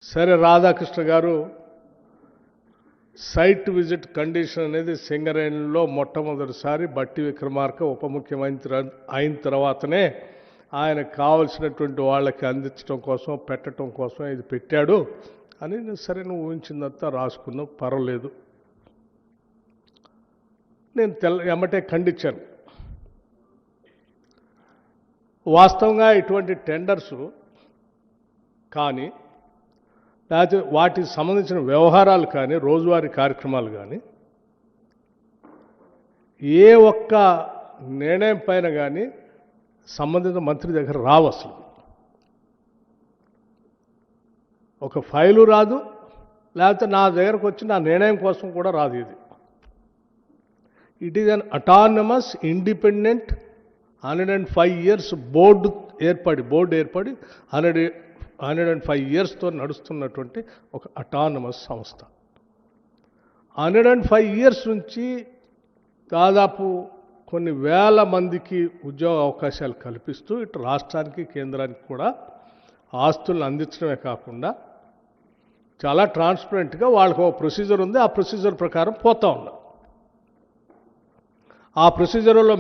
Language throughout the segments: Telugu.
సరే రాధాకృష్ణ గారు సైట్ విజిట్ కండిషన్ అనేది సింగరేణిలో మొట్టమొదటిసారి బట్టి విక్రమార్క ఉప ముఖ్యమంత్రి అయిన తర్వాతనే ఆయన కావలసినటువంటి వాళ్ళకి అందించడం కోసం పెట్టడం కోసం ఇది పెట్టాడు అని సరే నువ్వు ఊహించిందంతా రాసుకున్నావు, పర్వాలేదు. నేను ఎమ్మటే ఖండించాను. వాస్తవంగా ఇటువంటి టెండర్స్ కానీ లేకపోతే వాటికి సంబంధించిన వ్యవహారాలు కానీ రోజువారీ కార్యక్రమాలు కానీ ఏ ఒక్క నిర్ణయం పైన కానీ సంబంధిత మంత్రి దగ్గర రావు. అసలు ఒక ఫైలు రాదు, లేకపోతే నా దగ్గరకు వచ్చి నా నిర్ణయం కోసం కూడా రాదు. It is an autonomous independent 105 years board ఏర్పడి 105 yearsతో నడుస్తున్నటువంటి ఒక అటానమస్ సంస్థ. 105 years నుంచి దాదాపు కొన్ని వేల మందికి ఉద్యోగ అవకాశాలు కల్పిస్తూ ఇటు రాష్ట్రానికి కేంద్రానికి కూడా ఆస్తులను అందించడమే కాకుండా చాలా ట్రాన్స్పరెంట్గా వాళ్ళకు ఒక ప్రొసీజర్ ఉంది. ఆ ప్రొసీజర్ ప్రకారం పోతూ ఉన్నారు. ఆ ప్రొసీజర్లో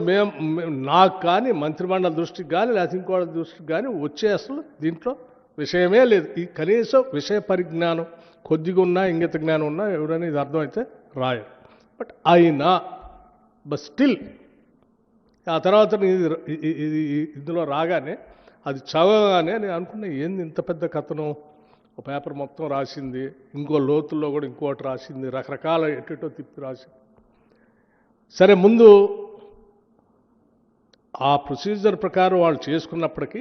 నాకు కానీ మంత్రిమండలి దృష్టికి కానీ లేకపోతే ఇంకోటి దృష్టికి కానీ వచ్చే అసలు దీంట్లో విషయమే లేదు. ఈ కనీసం విషయ పరిజ్ఞానం కొద్దిగా ఉన్నా, ఇంగిత జ్ఞానం ఉన్నా ఎవరైనా ఇది అర్థమైతే రాయరు. బట్ అయినా స్టిల్ ఆ తర్వాత ఇది ఇందులో రాగానే అది చదవగానే నేను అనుకున్నా, ఏంది ఇంత పెద్ద కథనం, ఒక పేపర్ మొత్తం రాసింది, ఇంకో లోతుల్లో కూడా ఇంకోటి రాసింది, రకరకాల ఎటో తిప్పి రాసింది. సరే, ముందు ఆ ప్రొసీజర్ ప్రకారం వాళ్ళు చేసుకున్నప్పటికీ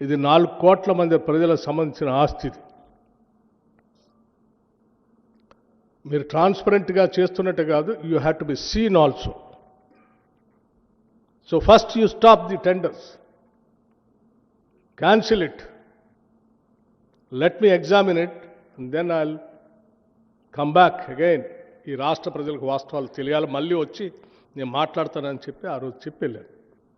ఇది 4 కోట్ల మంది ప్రజలకు సంబంధించిన ఆస్తి. మీరు ట్రాన్స్పరెంట్గా చేస్తున్నట్టు కాదు, you have to be seen also. So first you stop the tenders, cancel it, let me examine it, and then I will come back again. ఈ రాష్ట్ర ప్రజలకు వాస్తవాలు తెలియాలి, మళ్ళీ వచ్చి నేను మాట్లాడతానని చెప్పి ఆ రోజు చెప్పి వెళ్ళాను.